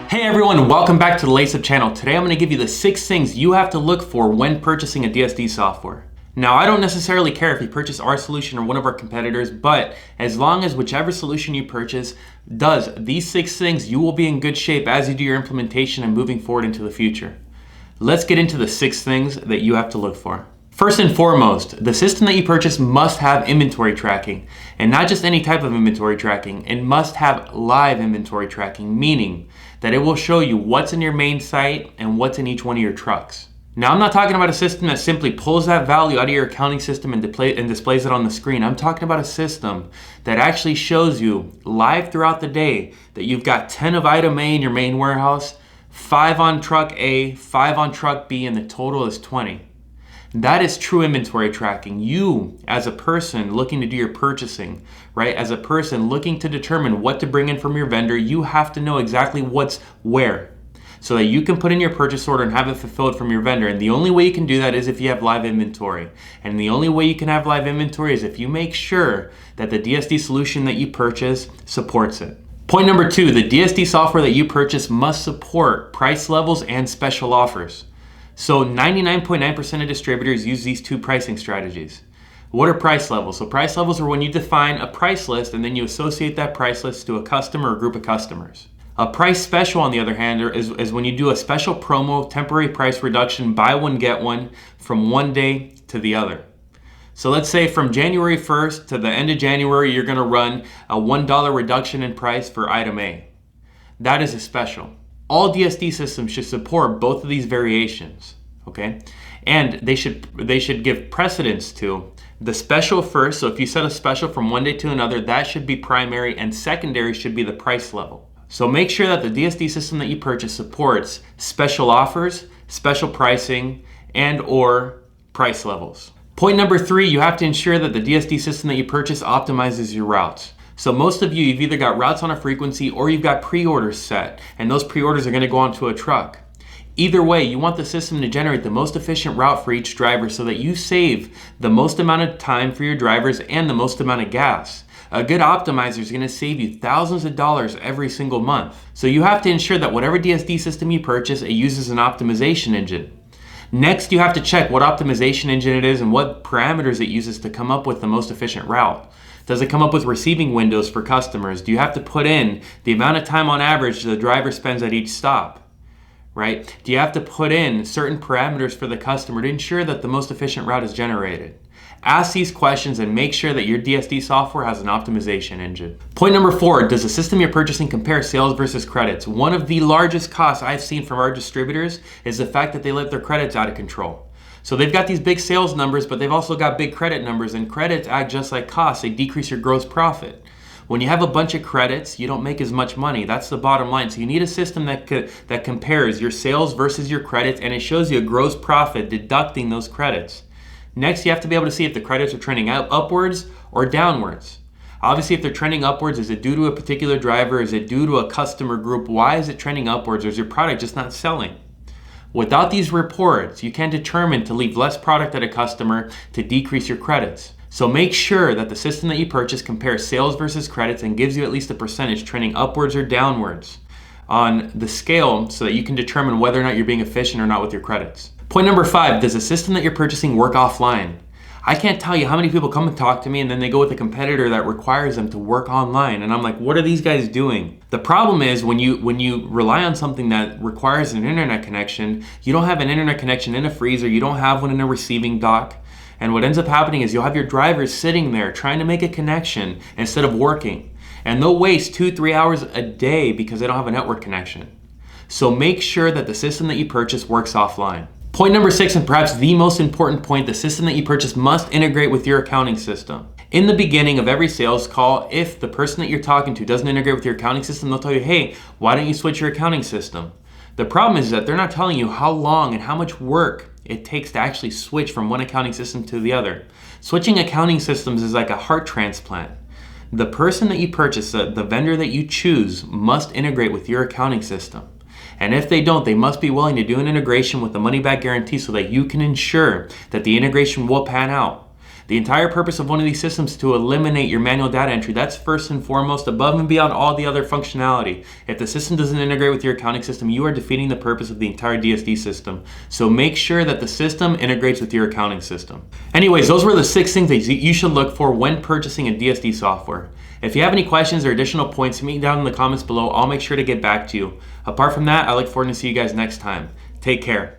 Hey everyone, welcome back to the LaceUp channel. Today I'm going to give you the 6 things you have to look for when purchasing a DSD software. Now, I don't necessarily care if you purchase our solution or one of our competitors, but as long as whichever solution you purchase does these 6 things, you will be in good shape as you do your implementation and moving forward into the future. Let's get into the 6 things that you have to look for. First and foremost, the system that you purchase must have inventory tracking, and not just any type of inventory tracking. It must have live inventory tracking, meaning that it will show you what's in your main site and what's in each one of your trucks. Now, I'm not talking about a system that simply pulls that value out of your accounting system and displays it on the screen. I'm talking about a system that actually shows you live throughout the day that you've got 10 of item A in your main warehouse, 5 on truck A, 5 on truck B, and the total is 20. That is true inventory tracking. You, as a person looking to do your purchasing, right? As a person looking to determine what to bring in from your vendor, you have to know exactly what's where so that you can put in your purchase order and have it fulfilled from your vendor. And the only way you can do that is if you have live inventory. And the only way you can have live inventory is if you make sure that the DSD solution that you purchase supports it. Point number 2, the DSD software that you purchase must support price levels and special offers. So 99.9% of distributors use these 2 pricing strategies. What are price levels? So price levels are when you define a price list and then you associate that price list to a customer or group of customers. A price special, on the other hand, is when you do a special promo, temporary price reduction, buy one, get one, from one day to the other. So let's say from January 1st to the end of January, you're gonna run a $1 reduction in price for item A. That is a special. All DSD systems should support both of these variations, okay? And they should give precedence to the special first. So if you set a special from one day to another, that should be primary, and secondary should be the price level. So make sure that the DSD system that you purchase supports special offers, special pricing, and or price levels. Point number 3, you have to ensure that the DSD system that you purchase optimizes your routes. So most of you've either got routes on a frequency or you've got pre-orders set, and those pre-orders are going to go onto a truck. Either way, you want the system to generate the most efficient route for each driver so that you save the most amount of time for your drivers and the most amount of gas. A good optimizer is going to save you thousands of dollars every single month. So you have to ensure that whatever DSD system you purchase, it uses an optimization engine. Next, you have to check what optimization engine it is and what parameters it uses to come up with the most efficient route. Does it come up with receiving windows for customers? Do you have to put in the amount of time on average the driver spends at each stop, right? Do you have to put in certain parameters for the customer to ensure that the most efficient route is generated? Ask these questions and make sure that your DSD software has an optimization engine. Point number 4, does the system you're purchasing compare sales versus credits? One of the largest costs I've seen from our distributors is the fact that they let their credits out of control. So they've got these big sales numbers, but they've also got big credit numbers, and credits act just like costs. They decrease your gross profit. When you have a bunch of credits, you don't make as much money. That's the bottom line. So you need a system that compares your sales versus your credits, and it shows you a gross profit deducting those credits. Next, you have to be able to see if the credits are trending upwards or downwards. Obviously, if they're trending upwards, is it due to a particular driver? Is it due to a customer group? Why is it trending upwards? Or is your product just not selling? Without these reports, you can determine to leave less product at a customer to decrease your credits. So make sure that the system that you purchase compares sales versus credits and gives you at least a percentage trending upwards or downwards on the scale so that you can determine whether or not you're being efficient or not with your credits. Point number 5, does the system that you're purchasing work offline? I can't tell you how many people come and talk to me and then they go with a competitor that requires them to work online. And I'm like, what are these guys doing? The problem is when you rely on something that requires an internet connection, you don't have an internet connection in a freezer, you don't have one in a receiving dock. And what ends up happening is you'll have your drivers sitting there trying to make a connection instead of working. And they'll waste 2-3 hours a day because they don't have a network connection. So make sure that the system that you purchase works offline. Point number 6, and perhaps the most important point, the system that you purchase must integrate with your accounting system. In the beginning of every sales call, if the person that you're talking to doesn't integrate with your accounting system, they'll tell you, hey, why don't you switch your accounting system? The problem is that they're not telling you how long and how much work it takes to actually switch from one accounting system to the other. Switching accounting systems is like a heart transplant. The person that you purchase, the vendor that you choose, must integrate with your accounting system. And if they don't, they must be willing to do an integration with a money-back guarantee so that you can ensure that the integration will pan out. The entire purpose of one of these systems is to eliminate your manual data entry. That's first and foremost, above and beyond all the other functionality. If the system doesn't integrate with your accounting system, you are defeating the purpose of the entire DSD system. So make sure that the system integrates with your accounting system. Anyways, those were the 6 things that you should look for when purchasing a DSD software. If you have any questions or additional points, hit me down in the comments below. I'll make sure to get back to you. Apart from that, I look forward to see you guys next time. Take care.